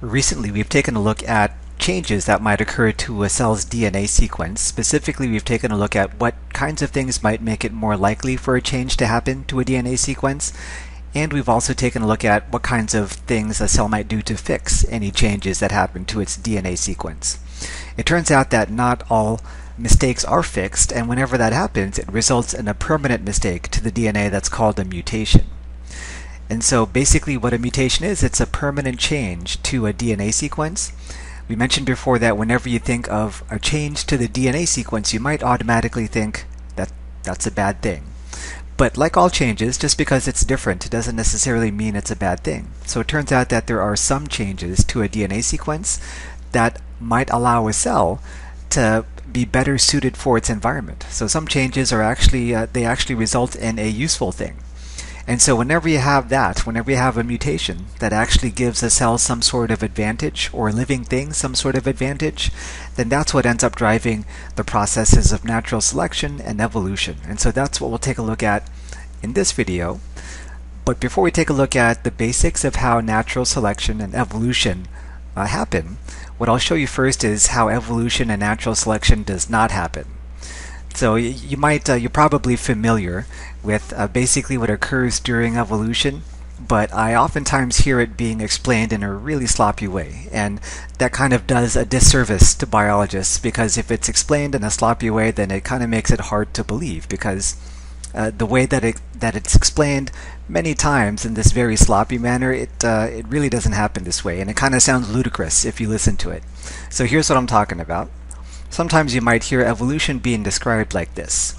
Recently, we've taken a look at changes that might occur to a cell's DNA sequence. Specifically, we've taken a look at what kinds of things might make it more likely for a change to happen to a DNA sequence. And we've also taken a look at what kinds of things a cell might do to fix any changes that happen to its DNA sequence. It turns out that not all mistakes are fixed, and whenever that happens, it results in a permanent mistake to the DNA that's called a mutation. And so basically what a mutation is, it's a permanent change to a DNA sequence. We mentioned before that whenever you think of a change to the DNA sequence, you might automatically think that that's a bad thing. But like all changes, just because it's different, it doesn't necessarily mean it's a bad thing. So it turns out that there are some changes to a DNA sequence that might allow a cell to be better suited for its environment. So some changes are actually, they actually result in a useful thing. And so whenever you have that, whenever you have a mutation that actually gives a cell some sort of advantage, or a living thing some sort of advantage, then that's what ends up driving the processes of natural selection and evolution. And so that's what we'll take a look at in this video. But before we take a look at the basics of how natural selection and evolution happen, what I'll show you first is how evolution and natural selection does not happen. So you're probably familiar with basically what occurs during evolution, but I oftentimes hear it being explained in a really sloppy way, and that kind of does a disservice to biologists, because if it's explained in a sloppy way, then it kind of makes it hard to believe, because the way that it's explained many times in this very sloppy manner, it really doesn't happen this way, and it kind of sounds ludicrous if you listen to it. So here's what I'm talking about. Sometimes you might hear evolution being described like this.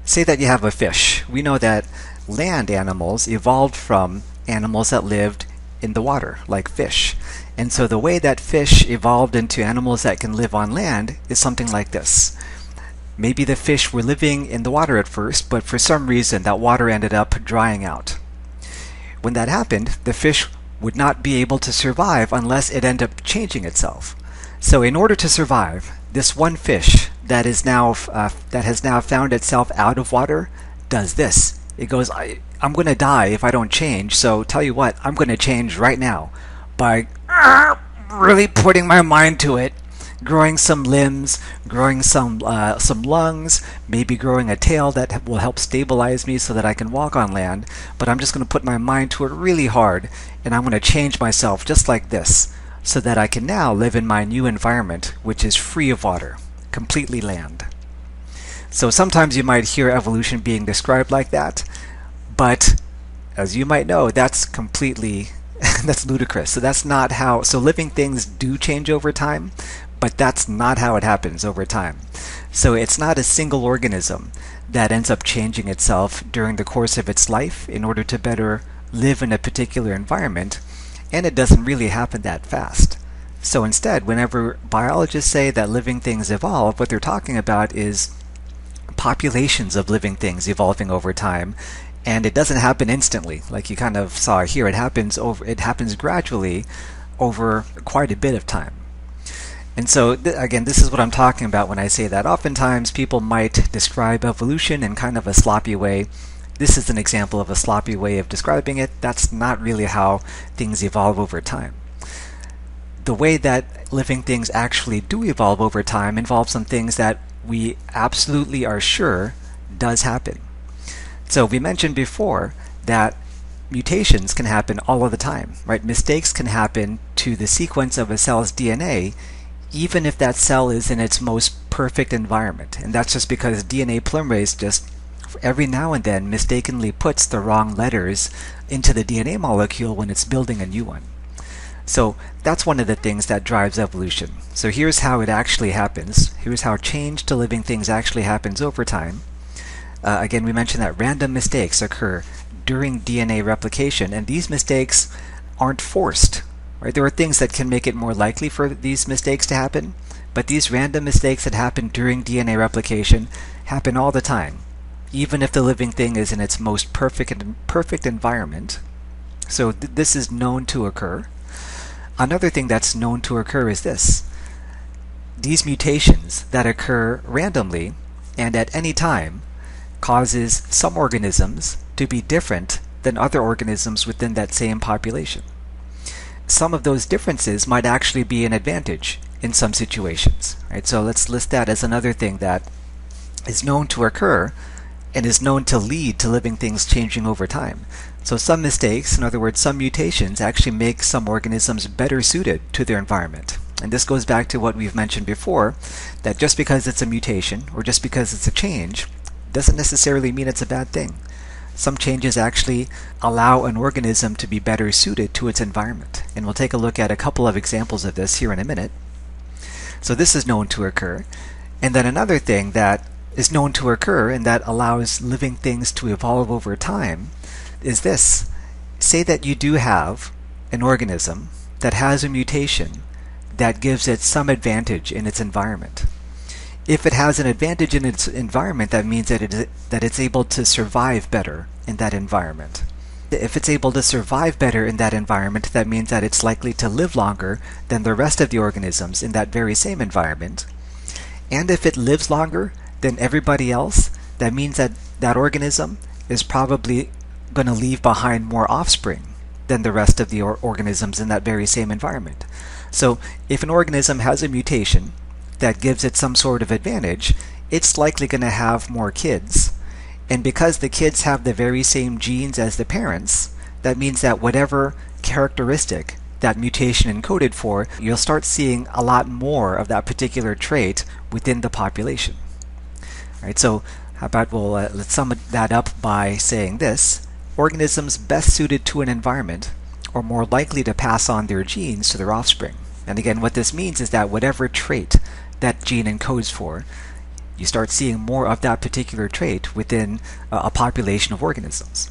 Say that you have a fish. We know that land animals evolved from animals that lived in the water, like fish. And so the way that fish evolved into animals that can live on land is something like this. Maybe the fish were living in the water at first, but for some reason that water ended up drying out. When that happened, the fish would not be able to survive unless it ended up changing itself. So in order to survive, this one fish that has now found itself out of water does this. It goes, I'm going to die if I don't change, so tell you what, I'm going to change right now by really putting my mind to it, growing some limbs, growing some lungs, maybe growing a tail that will help stabilize me so that I can walk on land, but I'm just going to put my mind to it really hard, and I'm going to change myself just like this, so that I can now live in my new environment, which is free of water, completely land. So sometimes you might hear evolution being described like that, but as you might know, that's completely, that's ludicrous. So that's not how, so living things do change over time, but that's not how it happens over time. So it's not a single organism that ends up changing itself during the course of its life in order to better live in a particular environment. And it doesn't really happen that fast. So instead, whenever biologists say that living things evolve, what they're talking about is populations of living things evolving over time, and it doesn't happen instantly, like you kind of saw here. It happens gradually over quite a bit of time. And so again, this is what I'm talking about when I say that. Oftentimes people might describe evolution in kind of a sloppy way. This is an example of a sloppy way of describing it. That's not really how things evolve over time. The way that living things actually do evolve over time involves some things that we absolutely are sure does happen. So we mentioned before that mutations can happen all of the time, right? Mistakes can happen to the sequence of a cell's DNA, even if that cell is in its most perfect environment. And that's just because DNA polymerase just every now and then mistakenly puts the wrong letters into the DNA molecule when it's building a new one. So that's one of the things that drives evolution. So here's how it actually happens. Here's how change to living things actually happens over time. Again, we mentioned that random mistakes occur during DNA replication, and these mistakes aren't forced. Right? There are things that can make it more likely for these mistakes to happen, but these random mistakes that happen during DNA replication happen all the time, even if the living thing is in its most perfect environment. So this is known to occur. Another thing that's known to occur is this. These mutations that occur randomly and at any time causes some organisms to be different than other organisms within that same population. some of those differences might actually be an advantage in some situations. Right? So let's list that as another thing that is known to occur and is known to lead to living things changing over time. So some mistakes, in other words, some mutations, actually make some organisms better suited to their environment. And this goes back to what we've mentioned before, that just because it's a mutation or just because it's a change doesn't necessarily mean it's a bad thing. Some changes actually allow an organism to be better suited to its environment. And we'll take a look at a couple of examples of this here in a minute. So this is known to occur. And then another thing that is known to occur and that allows living things to evolve over time is this. Say that you do have an organism that has a mutation that gives it some advantage in its environment. If it has an advantage in its environment, that means that it's able to survive better in that environment. If it's able to survive better in that environment, that means that it's likely to live longer than the rest of the organisms in that very same environment. And if it lives longer than everybody else, that means that that organism is probably going to leave behind more offspring than the rest of the organisms in that very same environment. So if an organism has a mutation that gives it some sort of advantage, it's likely going to have more kids. And because the kids have the very same genes as the parents, that means that whatever characteristic that mutation encoded for, you'll start seeing a lot more of that particular trait within the population. All right, so how about let's sum that up by saying this. Organisms best suited to an environment are more likely to pass on their genes to their offspring. And again, what this means is that whatever trait that gene encodes for, you start seeing more of that particular trait within a population of organisms.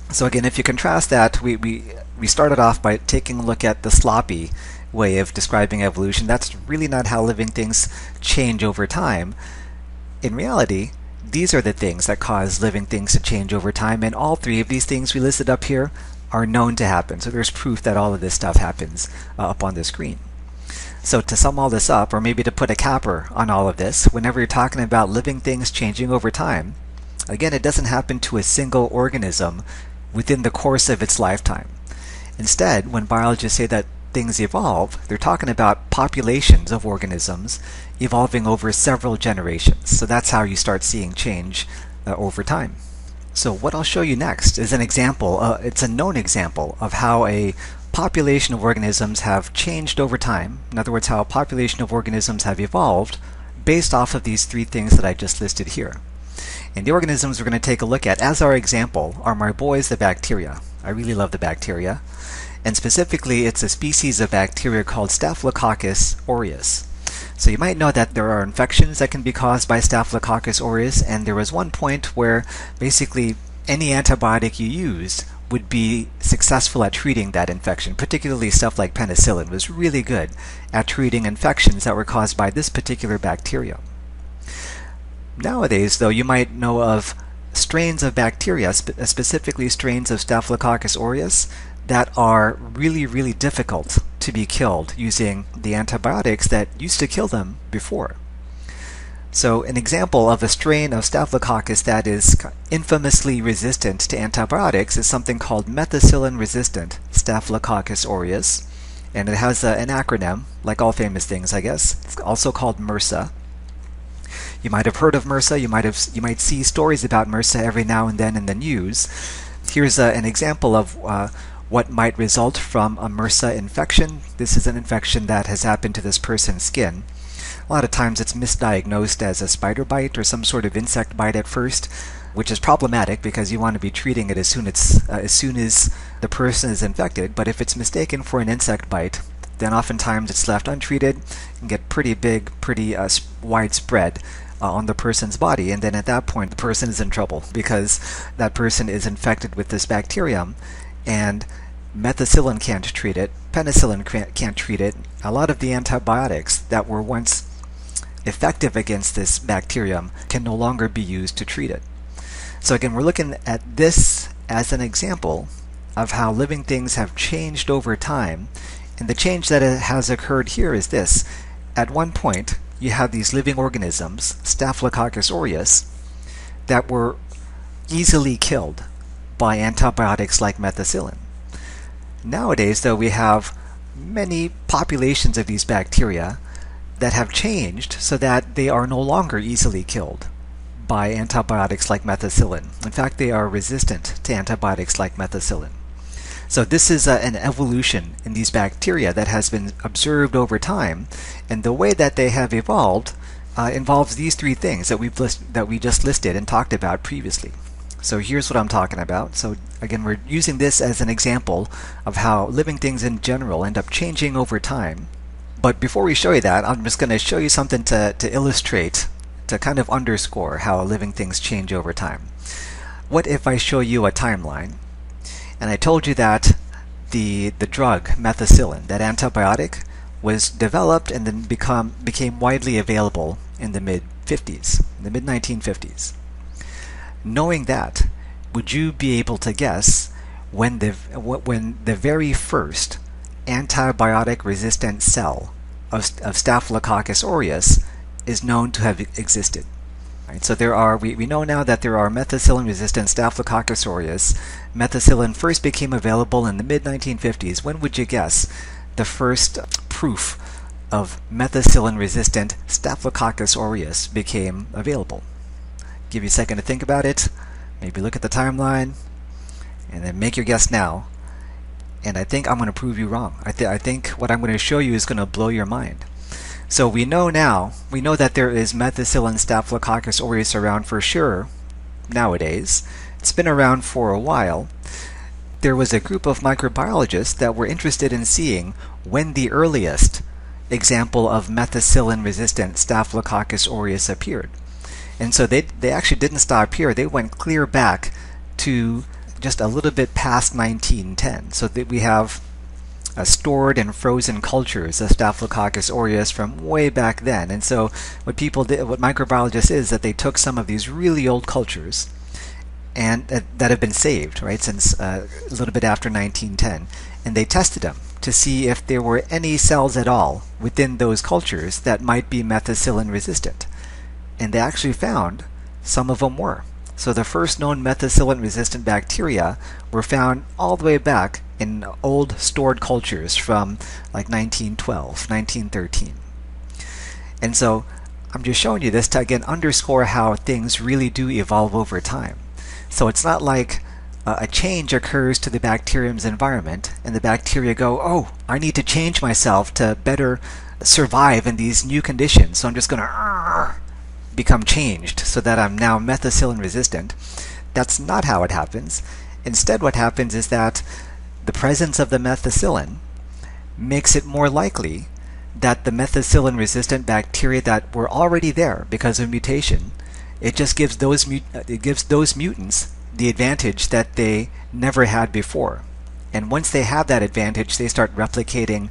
So again, if you contrast that, we started off by taking a look at the sloppy way of describing evolution. That's really not how living things change over time. In reality, these are the things that cause living things to change over time, and all three of these things we listed up here are known to happen. So there's proof that all of this stuff happens up on the screen. So to sum all this up, or maybe to put a capper on all of this, whenever you're talking about living things changing over time, again, it doesn't happen to a single organism within the course of its lifetime. Instead, when biologists say that things evolve, they're talking about populations of organisms evolving over several generations. So that's how you start seeing change over time. So what I'll show you next is an example, it's a known example of how a population of organisms have changed over time. In other words, how a population of organisms have evolved based off of these three things that I just listed here. And the organisms we're going to take a look at as our example are my boys, the bacteria. I really love the bacteria. And specifically, it's a species of bacteria called Staphylococcus aureus. So you might know that there are infections that can be caused by Staphylococcus aureus, and there was one point where basically any antibiotic you used would be successful at treating that infection. Particularly stuff like penicillin was really good at treating infections that were caused by this particular bacterium. Nowadays, though, you might know of strains of bacteria, specifically strains of Staphylococcus aureus, that are really, really difficult to be killed using the antibiotics that used to kill them before. So an example of a strain of Staphylococcus that is infamously resistant to antibiotics is something called methicillin-resistant Staphylococcus aureus, and it has an acronym, like all famous things, I guess. It's also called MRSA. You might have heard of MRSA. You might see stories about MRSA every now and then in the news. Here's an example of what might result from a MRSA infection. This is an infection that has happened to this person's skin. A lot of times it's misdiagnosed as a spider bite or some sort of insect bite at first, which is problematic because you want to be treating it as soon as the person is infected. But if it's mistaken for an insect bite, then oftentimes it's left untreated and get pretty big, pretty widespread on the person's body. And then at that point, the person is in trouble because that person is infected with this bacterium, and methicillin can't treat it, penicillin can't treat it. A lot of the antibiotics that were once effective against this bacterium can no longer be used to treat it. So again, we're looking at this as an example of how living things have changed over time. And the change that has occurred here is this. At one point, you have these living organisms, Staphylococcus aureus, that were easily killed by antibiotics like methicillin. Nowadays, though, we have many populations of these bacteria that have changed so that they are no longer easily killed by antibiotics like methicillin. In fact, they are resistant to antibiotics like methicillin. So this is an evolution in these bacteria that has been observed over time, and the way that they have evolved involves these three things that we just listed and talked about previously. So here's what I'm talking about. So again, we're using this as an example of how living things in general end up changing over time. But before we show you that, I'm just going to show you something to illustrate, to kind of underscore how living things change over time. What if I show you a timeline, and I told you that the drug methicillin, that antibiotic, was developed and then became widely available in the mid-50s, the mid-1950s. Knowing that, would you be able to guess when the very first antibiotic-resistant cell of Staphylococcus aureus is known to have existed? Right, so we know now that there are methicillin-resistant Staphylococcus aureus. Methicillin first became available in the mid-1950s. When would you guess the first proof of methicillin-resistant Staphylococcus aureus became available? Give you a second to think about it. Maybe look at the timeline, and then make your guess now. And I think I'm going to prove you wrong. I think what I'm going to show you is going to blow your mind. So we know that there is methicillin Staphylococcus aureus around for sure nowadays. It's been around for a while. There was a group of microbiologists that were interested in seeing when the earliest example of methicillin-resistant Staphylococcus aureus appeared. And so they actually didn't stop here. They went clear back to just a little bit past 1910. So that we have stored and frozen cultures of Staphylococcus aureus from way back then. And so what microbiologists is that they took some of these really old cultures and that have been saved, right, since a little bit after 1910, and they tested them to see if there were any cells at all within those cultures that might be methicillin resistant. And they actually found some of them were. So the first known methicillin-resistant bacteria were found all the way back in old stored cultures from like 1912, 1913. And so I'm just showing you this to again underscore how things really do evolve over time. So it's not like a change occurs to the bacterium's environment and the bacteria go, oh, I need to change myself to better survive in these new conditions, so I'm just going to become changed so that I'm now methicillin resistant. That's not how it happens. Instead, what happens is that the presence of the methicillin makes it more likely that the methicillin resistant bacteria that were already there because of mutation, it just gives those mutants the advantage that they never had before. And once they have that advantage, they start replicating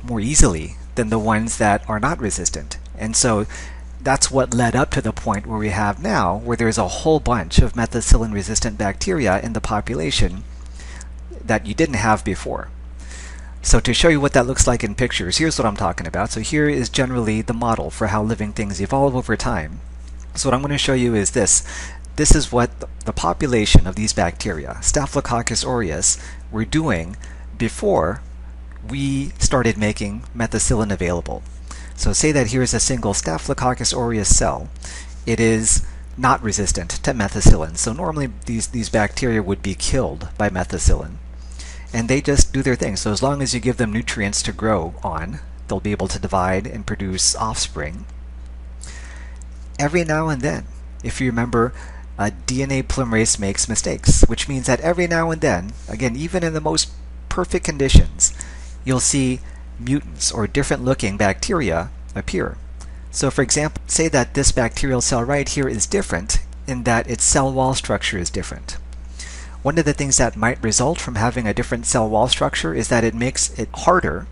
more easily than the ones that are not resistant. And so that's what led up to the point where we have now, where there's a whole bunch of methicillin-resistant bacteria in the population that you didn't have before. So to show you what that looks like in pictures, here's what I'm talking about. So here is generally the model for how living things evolve over time. So what I'm going to show you is this. This is what the population of these bacteria, Staphylococcus aureus, were doing before we started making methicillin available. So say that here's a single Staphylococcus aureus cell. It is not resistant to methicillin. So normally these bacteria would be killed by methicillin. And they just do their thing. So as long as you give them nutrients to grow on, they'll be able to divide and produce offspring. Every now and then, if you remember, DNA polymerase makes mistakes, which means that every now and then, again, even in the most perfect conditions, you'll see mutants or different looking bacteria appear. So for example, say that this bacterial cell right here is different in that its cell wall structure is different. One of the things that might result from having a different cell wall structure is that it makes it harder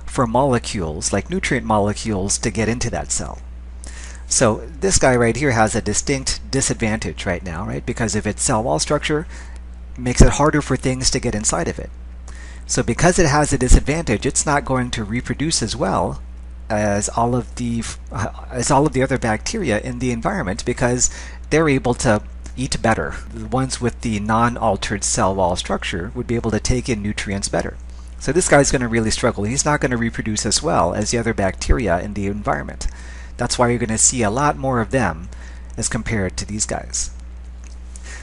for molecules, like nutrient molecules, to get into that cell. So this guy right here has a distinct disadvantage right now, right? Because of its cell wall structure, makes it harder for things to get inside of it. So because it has a disadvantage, it's not going to reproduce as well as all of the other bacteria in the environment, because they're able to eat better. The ones with the non-altered cell wall structure would be able to take in nutrients better. So this guy's going to really struggle. He's not going to reproduce as well as the other bacteria in the environment. That's why you're going to see a lot more of them as compared to these guys.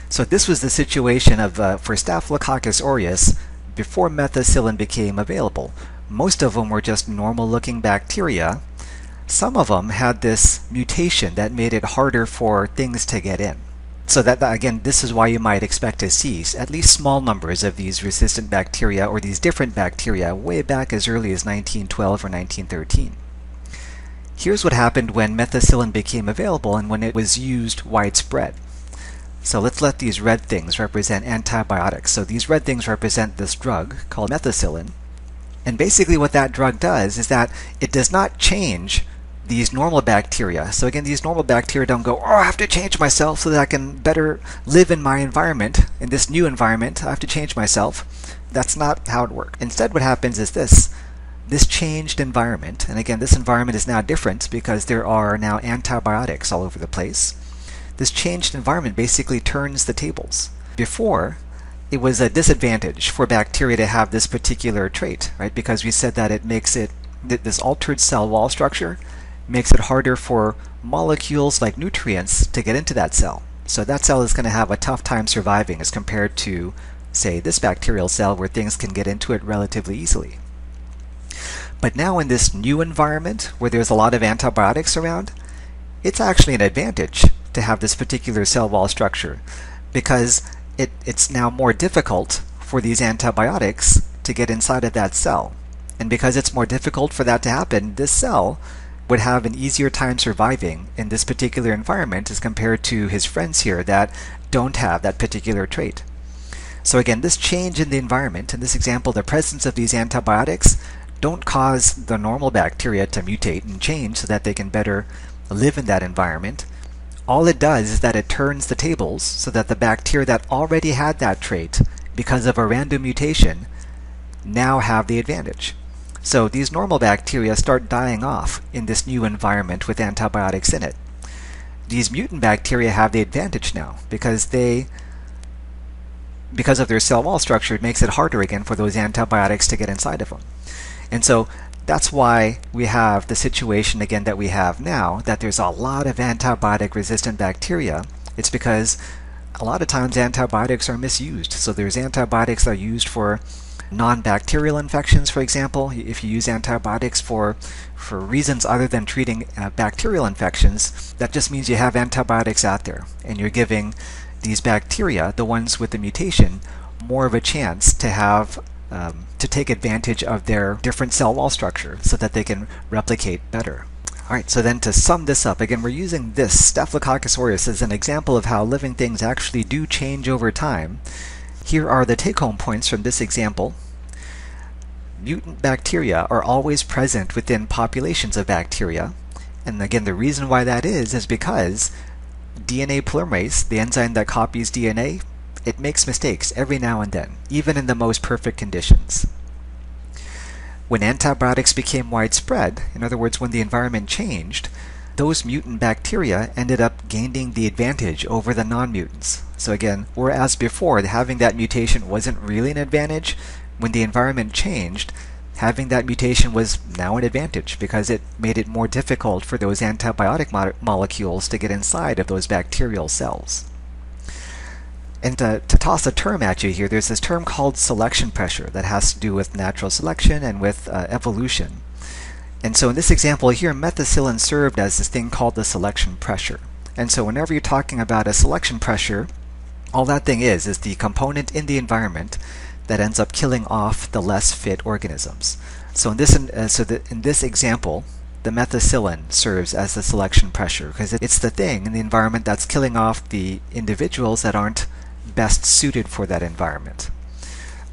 So this was the situation of for Staphylococcus aureus before methicillin became available. Most of them were just normal-looking bacteria. Some of them had this mutation that made it harder for things to get in. So that, again, this is why you might expect to see at least small numbers of these resistant bacteria or these different bacteria way back as early as 1912 or 1913. Here's what happened when methicillin became available and when it was used widespread. So let's let these red things represent antibiotics. So these red things represent this drug called methicillin. And basically what that drug does is that it does not change these normal bacteria. So again, these normal bacteria don't go, oh, I have to change myself so that I can better live in my environment, in this new environment. I have to change myself. That's not how it works. Instead, what happens is this changed environment, and again, this environment is now different because there are now antibiotics all over the place. This changed environment basically turns the tables. Before, it was a disadvantage for bacteria to have this particular trait, right? Because we said that it makes it, this altered cell wall structure makes it harder for molecules like nutrients to get into that cell. So that cell is going to have a tough time surviving as compared to, say, this bacterial cell where things can get into it relatively easily. But now in this new environment where there's a lot of antibiotics around, it's actually an advantage to have this particular cell wall structure because it's now more difficult for these antibiotics to get inside of that cell. And because it's more difficult for that to happen, this cell would have an easier time surviving in this particular environment as compared to his friends here that don't have that particular trait. So again, this change in the environment, in this example, the presence of these antibiotics don't cause the normal bacteria to mutate and change so that they can better live in that environment. All it does is that it turns the tables so that the bacteria that already had that trait, because of a random mutation, now have the advantage. So these normal bacteria start dying off in this new environment with antibiotics in it. These mutant bacteria have the advantage now because of their cell wall structure, it makes it harder again for those antibiotics to get inside of them. And so that's why we have the situation again that we have now, that there's a lot of antibiotic resistant bacteria. It's because a lot of times antibiotics are misused. So there's antibiotics that are used for non-bacterial infections, for example. If you use antibiotics for reasons other than treating bacterial infections, that just means you have antibiotics out there and you're giving these bacteria, the ones with the mutation, more of a chance to have to take advantage of their different cell wall structure so that they can replicate better. Alright, so then to sum this up, again, we're using this Staphylococcus aureus as an example of how living things actually do change over time. Here are the take-home points from this example. Mutant bacteria are always present within populations of bacteria. And again, the reason why that is because DNA polymerase, the enzyme that copies DNA, it makes mistakes every now and then, even in the most perfect conditions. When antibiotics became widespread, in other words, when the environment changed, those mutant bacteria ended up gaining the advantage over the non-mutants. So again, whereas before having that mutation wasn't really an advantage, when the environment changed, having that mutation was now an advantage because it made it more difficult for those antibiotic molecules to get inside of those bacterial cells. And to toss a term at you here, there's this term called selection pressure that has to do with natural selection and with evolution. And so in this example here, methicillin served as this thing called the selection pressure. And so whenever you're talking about a selection pressure, all that thing is the component in the environment that ends up killing off the less fit organisms. So in this example, the methicillin serves as the selection pressure because it's the thing in the environment that's killing off the individuals that aren't best suited for that environment.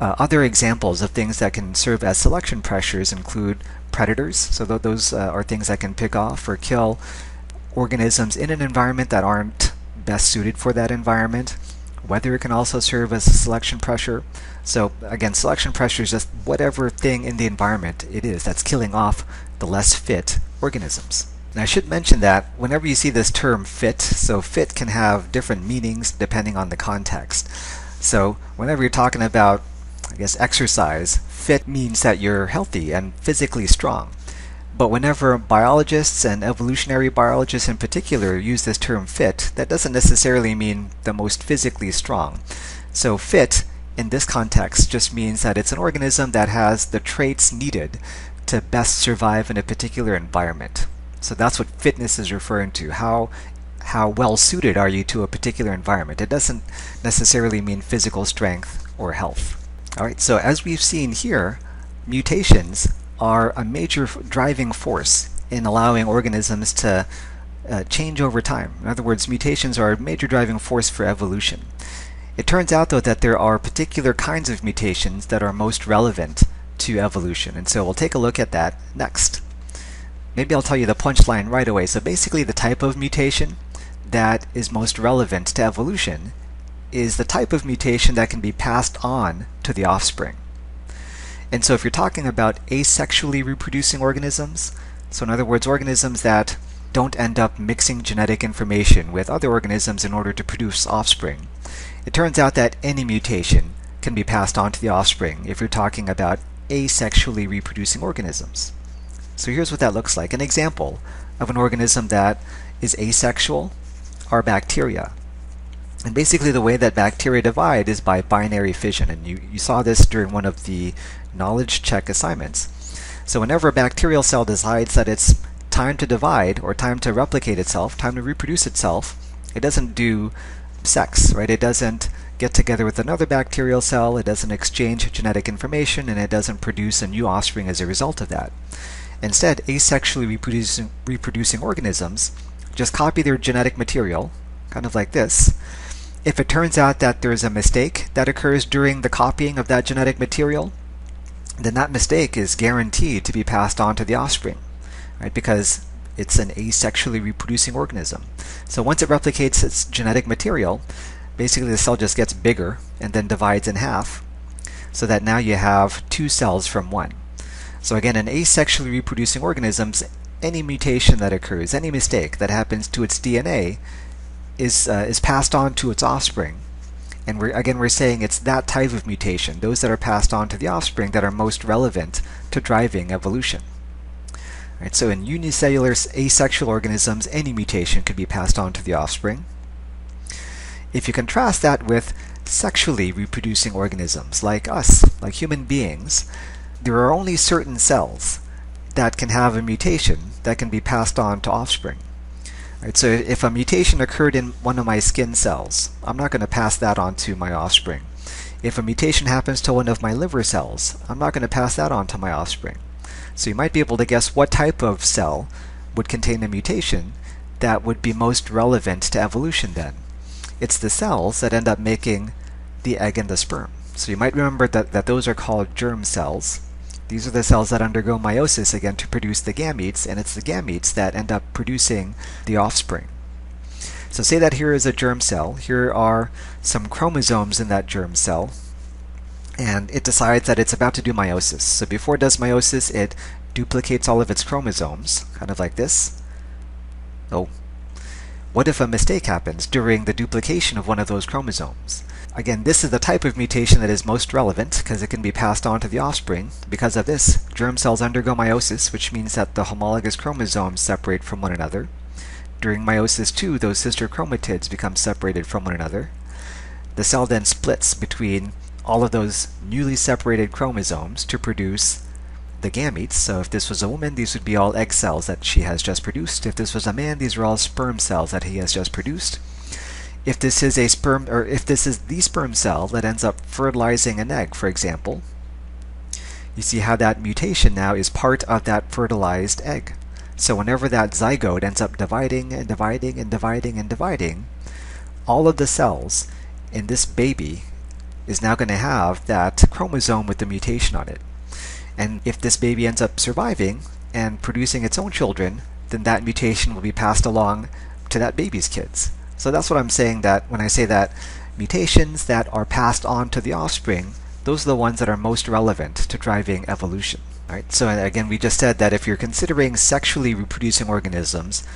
Other examples of things that can serve as selection pressures include predators. So those are things that can pick off or kill organisms in an environment that aren't best suited for that environment. Weather can also serve as a selection pressure. So again, selection pressure is just whatever thing in the environment it is that's killing off the less fit organisms. And I should mention that whenever you see this term fit, so fit can have different meanings depending on the context. So whenever you're talking about I guess, exercise. Fit means that you're healthy and physically strong. But whenever biologists and evolutionary biologists in particular use this term fit, that doesn't necessarily mean the most physically strong. So fit in this context just means that it's an organism that has the traits needed to best survive in a particular environment. So that's what fitness is referring to. How well suited are you to a particular environment? It doesn't necessarily mean physical strength or health. All right, so as we've seen here, mutations are a major driving force in allowing organisms to change over time. In other words, mutations are a major driving force for evolution. It turns out, though, that there are particular kinds of mutations that are most relevant to evolution, and so we'll take a look at that next. Maybe I'll tell you the punchline right away. So basically, the type of mutation that is most relevant to evolution is the type of mutation that can be passed on to the offspring. And so if you're talking about asexually reproducing organisms, so in other words, organisms that don't end up mixing genetic information with other organisms in order to produce offspring, it turns out that any mutation can be passed on to the offspring if you're talking about asexually reproducing organisms. So here's what that looks like. An example of an organism that is asexual are bacteria. And basically the way that bacteria divide is by binary fission, and you saw this during one of the knowledge check assignments. So whenever a bacterial cell decides that it's time to divide, or time to replicate itself, time to reproduce itself, it doesn't do sex, right? It doesn't get together with another bacterial cell, it doesn't exchange genetic information, and it doesn't produce a new offspring as a result of that. Instead, asexually reproducing organisms just copy their genetic material, kind of like this. If it turns out that there's a mistake that occurs during the copying of that genetic material, then that mistake is guaranteed to be passed on to the offspring, right? Because it's an asexually reproducing organism. So once it replicates its genetic material, basically the cell just gets bigger and then divides in half, so that now you have two cells from one. So again, in asexually reproducing organisms, any mutation that occurs, any mistake that happens to its DNA is passed on to its offspring. And we're saying it's that type of mutation, those that are passed on to the offspring, that are most relevant to driving evolution. Right, so in unicellular asexual organisms, any mutation could be passed on to the offspring. If you contrast that with sexually reproducing organisms like us, like human beings, there are only certain cells that can have a mutation that can be passed on to offspring. Right, so if a mutation occurred in one of my skin cells, I'm not going to pass that on to my offspring. If a mutation happens to one of my liver cells, I'm not going to pass that on to my offspring. So you might be able to guess what type of cell would contain a mutation that would be most relevant to evolution then. It's the cells that end up making the egg and the sperm. So you might remember that those are called germ cells. These are the cells that undergo meiosis again to produce the gametes, and it's the gametes that end up producing the offspring. So say that here is a germ cell. Here are some chromosomes in that germ cell, and it decides that it's about to do meiosis. So before it does meiosis, it duplicates all of its chromosomes, kind of like this. Oh, what if a mistake happens during the duplication of one of those chromosomes? Again, this is the type of mutation that is most relevant because it can be passed on to the offspring. Because of this, germ cells undergo meiosis, which means that the homologous chromosomes separate from one another. During meiosis too, those sister chromatids become separated from one another. The cell then splits between all of those newly separated chromosomes to produce the gametes. So if this was a woman, these would be all egg cells that she has just produced. If this was a man, these are all sperm cells that he has just produced. If this is a sperm, or if this is the sperm cell that ends up fertilizing an egg, for example, you see how that mutation now is part of that fertilized egg. So whenever that zygote ends up dividing and dividing and dividing and dividing, all of the cells in this baby is now going to have that chromosome with the mutation on it. And if this baby ends up surviving and producing its own children, then that mutation will be passed along to that baby's kids. So that's what I'm saying, that when I say that mutations that are passed on to the offspring, those are the ones that are most relevant to driving evolution. Right? So again, we just said that if you're considering sexually reproducing organisms,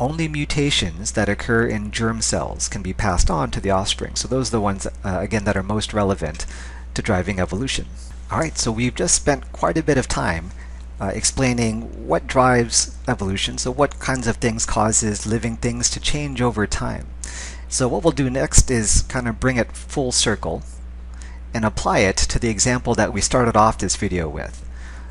only mutations that occur in germ cells can be passed on to the offspring. So those are the ones, again, that are most relevant to driving evolution. Alright, so we've just spent quite a bit of time explaining what drives evolution, so what kinds of things causes living things to change over time. So what we'll do next is kind of bring it full circle and apply it to the example that we started off this video with.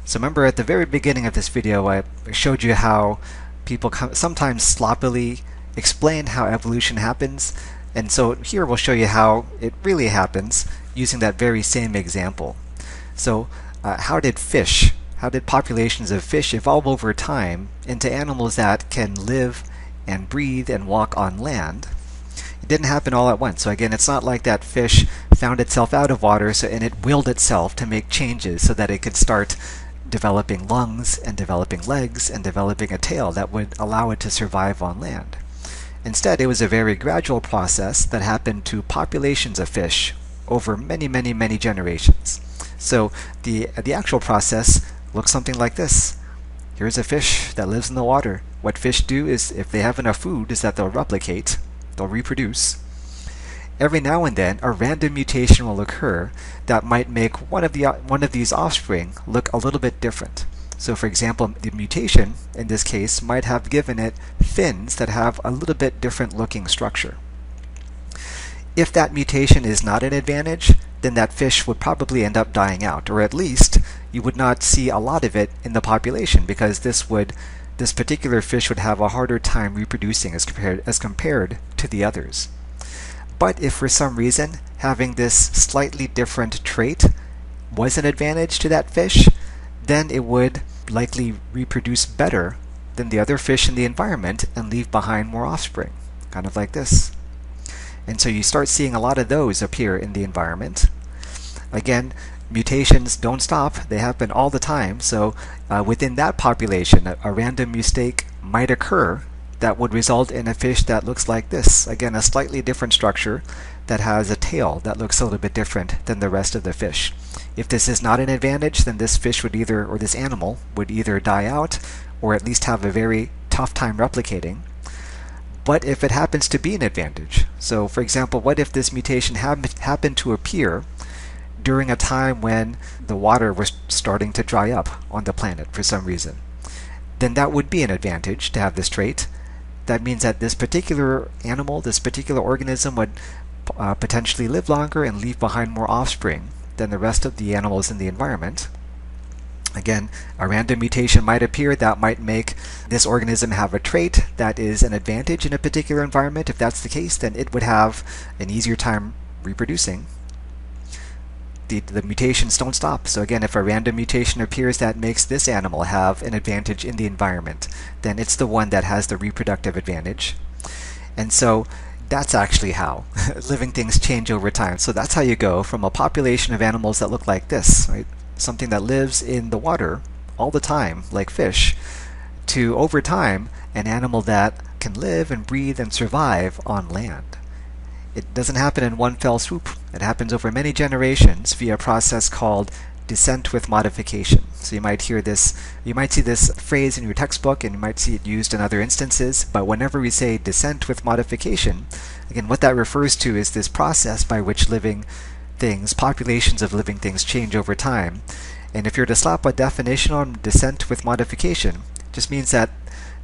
So remember at the very beginning of this video I showed you how people sometimes sloppily explain how evolution happens, and so here we'll show you how it really happens using that very same example. So how did populations of fish evolve over time into animals that can live and breathe and walk on land? It didn't happen all at once. So again, it's not like that fish found itself out of water and it willed itself to make changes so that it could start developing lungs and developing legs and developing a tail that would allow it to survive on land. Instead, it was a very gradual process that happened to populations of fish over many generations. So the actual process looks something like this. Here's a fish that lives in the water. What fish do is, if they have enough food, is that they'll replicate, they'll reproduce. Every now and then, a random mutation will occur that might make one of these offspring look a little bit different. So for example, the mutation in this case might have given it fins that have a little bit different looking structure. If that mutation is not an advantage, then that fish would probably end up dying out, or at least you would not see a lot of it in the population, because this particular fish would have a harder time reproducing as compared to the others. But if for some reason having this slightly different trait was an advantage to that fish, then it would likely reproduce better than the other fish in the environment and leave behind more offspring, kind of like this. And so you start seeing a lot of those appear in the environment. Again, mutations don't stop, they happen all the time, so within that population, a random mistake might occur that would result in a fish that looks like this. Again, a slightly different structure that has a tail that looks a little bit different than the rest of the fish. If this is not an advantage, then this fish would this animal would either die out or at least have a very tough time replicating. But if it happens to be an advantage, so for example, what if this mutation happened to appear during a time when the water was starting to dry up on the planet for some reason? Then that would be an advantage to have this trait. That means that this particular animal, this particular organism would potentially live longer and leave behind more offspring than the rest of the animals in the environment. Again, a random mutation might appear that might make this organism have a trait that is an advantage in a particular environment. If that's the case, then it would have an easier time reproducing. The mutations don't stop. So again, if a random mutation appears that makes this animal have an advantage in the environment, then it's the one that has the reproductive advantage. And so that's actually how living things change over time. So that's how you go from a population of animals that look like this, right? Something that lives in the water all the time, like fish, to over time, an animal that can live and breathe and survive on land. It doesn't happen in one fell swoop. It happens over many generations via a process called descent with modification. So you might see this phrase in your textbook, and you might see it used in other instances, but whenever we say descent with modification, again, what that refers to is this process by which populations of living things change over time. And if you're to slap a definition on descent with modification, it just means that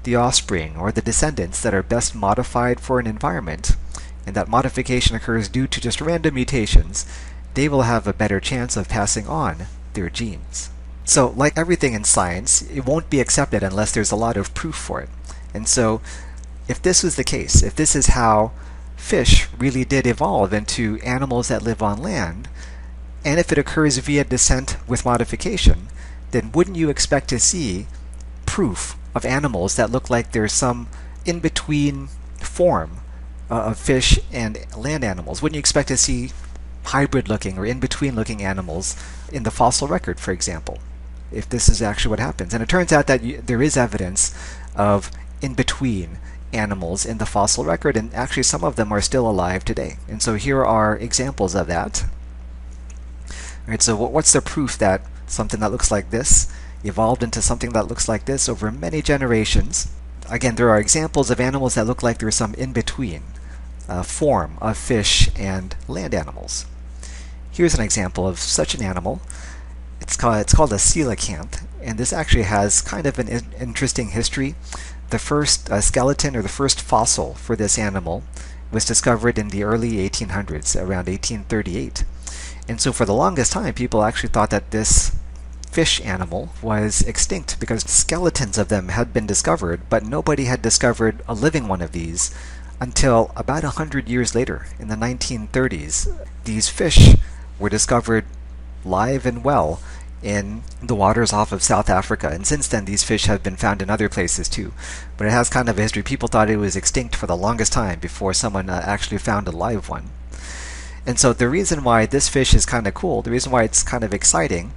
the offspring or the descendants that are best modified for an environment, and that modification occurs due to just random mutations, they will have a better chance of passing on their genes. So like everything in science, it won't be accepted unless there's a lot of proof for it. And so if this was the case, if this is how fish really did evolve into animals that live on land, and if it occurs via descent with modification, then wouldn't you expect to see proof of animals that look like there's some in-between form of fish and land animals? Wouldn't you expect to see hybrid-looking or in-between-looking animals in the fossil record, for example, if this is actually what happens? And it turns out that there is evidence of in-between animals in the fossil record, and actually some of them are still alive today. And so here are examples of that. All right, so what's the proof that something that looks like this evolved into something that looks like this over many generations? Again, there are examples of animals that look like there's some in-between form of fish and land animals. Here's an example of such an animal. It's called a coelacanth, and this actually has kind of an interesting history. The first skeleton, or the first fossil for this animal, was discovered in the early 1800s, around 1838. And so for the longest time, people actually thought that this fish animal was extinct because skeletons of them had been discovered, but nobody had discovered a living one of these until about 100 years later, in the 1930s. These fish were discovered live and well in the waters off of South Africa, and since then these fish have been found in other places too. But it has kind of a history. People thought it was extinct for the longest time before someone actually found a live one. And so the reason why this fish is kind of cool, the reason why it's kind of exciting,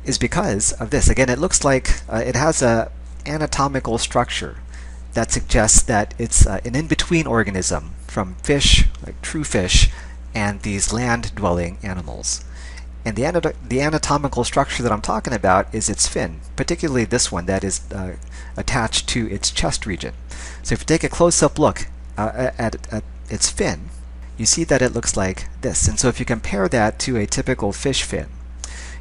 is because of this. Again, it looks like it has a anatomical structure that suggests that it's an in-between organism from fish, like true fish, and these land-dwelling animals. And the anatomical structure that I'm talking about is its fin, particularly this one that is attached to its chest region. So if you take a close-up look at its fin, you see that it looks like this. And so if you compare that to a typical fish fin,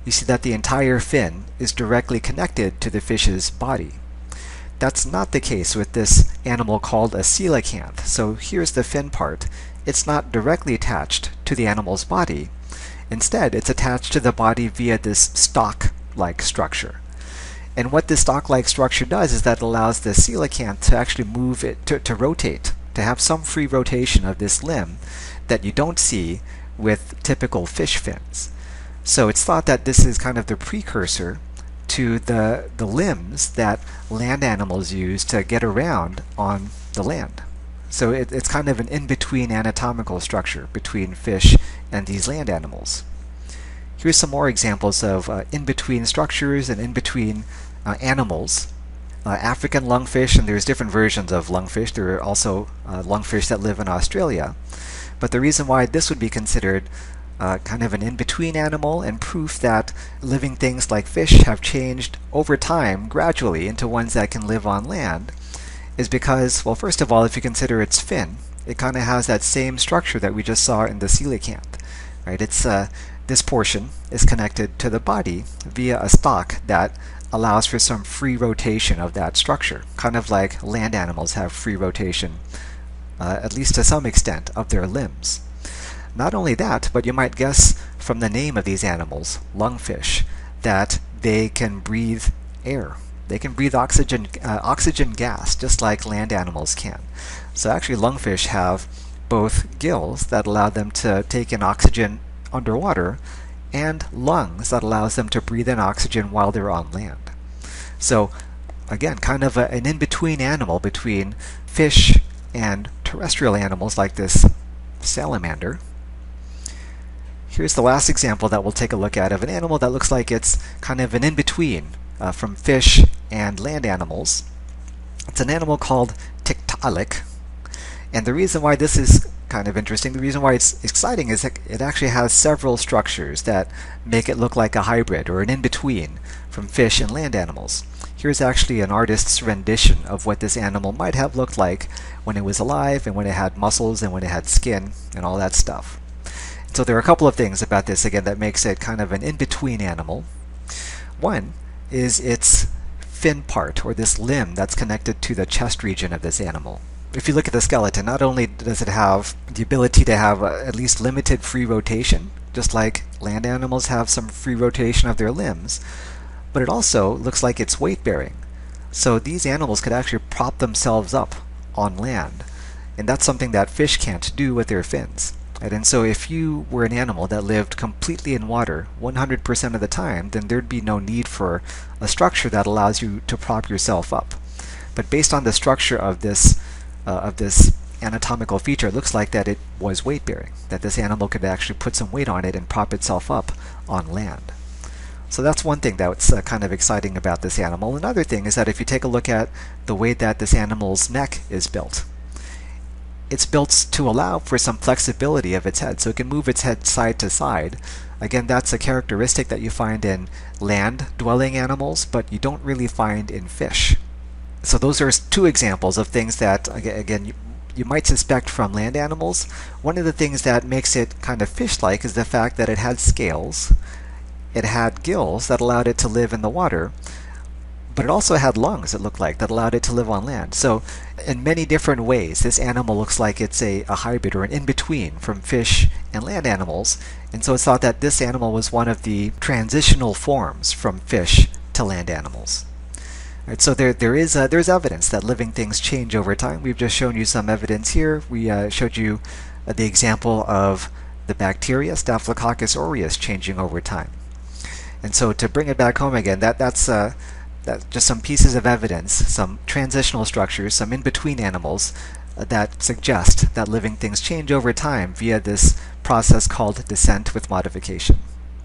you see that the entire fin is directly connected to the fish's body. That's not the case with this animal called a coelacanth. So here's the fin part. It's not directly attached to the animal's body. Instead, it's attached to the body via this stalk-like structure. And what this stalk-like structure does is that it allows the coelacanth to actually move it, to rotate, to have some free rotation of this limb that you don't see with typical fish fins. So it's thought that this is kind of the precursor to the limbs that land animals use to get around on the land. So it's kind of an in-between anatomical structure between fish and these land animals. Here's some more examples of in-between structures and in-between animals. African lungfish, and there's different versions of lungfish. There are also lungfish that live in Australia. But the reason why this would be considered kind of an in-between animal and proof that living things like fish have changed over time gradually into ones that can live on land is because, well, first of all, if you consider its fin, it kind of has that same structure that we just saw in the coelacanth, right? It's this portion is connected to the body via a stalk that allows for some free rotation of that structure, kind of like land animals have free rotation, at least to some extent, of their limbs. Not only that, but you might guess from the name of these animals, lungfish, that they can breathe air. They can breathe oxygen gas, just like land animals can. So actually lungfish have both gills that allow them to take in oxygen underwater and lungs that allows them to breathe in oxygen while they're on land. So again, kind of an in-between animal between fish and terrestrial animals like this salamander. Here's the last example that we'll take a look at of an animal that looks like it's kind of an in-between from fish and land animals. It's an animal called Tiktaalik. And the reason why this is kind of interesting, the reason why it's exciting is that it actually has several structures that make it look like a hybrid or an in-between from fish and land animals. Here's actually an artist's rendition of what this animal might have looked like when it was alive and when it had muscles and when it had skin and all that stuff. So there are a couple of things about this, again, that makes it kind of an in-between animal. One is its fin part, or this limb that's connected to the chest region of this animal. If you look at the skeleton, not only does it have the ability to have at least limited free rotation, just like land animals have some free rotation of their limbs, but it also looks like it's weight-bearing. So these animals could actually prop themselves up on land, and that's something that fish can't do with their fins. Right? And so if you were an animal that lived completely in water 100% of the time, then there'd be no need for a structure that allows you to prop yourself up. But based on the structure of this anatomical feature, it looks like that it was weight-bearing, that this animal could actually put some weight on it and prop itself up on land. So that's one thing that's kind of exciting about this animal. Another thing is that if you take a look at the way that this animal's neck is built, it's built to allow for some flexibility of its head, so it can move its head side to side. Again, that's a characteristic that you find in land-dwelling animals, but you don't really find in fish. So those are two examples of things that, again, you might suspect from land animals. One of the things that makes it kind of fish-like is the fact that it had scales, it had gills that allowed it to live in the water, but it also had lungs, it looked like, that allowed it to live on land. So in many different ways, this animal looks like it's a hybrid or an in-between from fish and land animals. And so it's thought that this animal was one of the transitional forms from fish to land animals. Right, so there's evidence that living things change over time. We've just shown you some evidence here. We showed you the example of the bacteria, Staphylococcus aureus, changing over time. And so to bring it back home again, that's just some pieces of evidence, some transitional structures, some in-between animals that suggest that living things change over time via this process called descent with modification.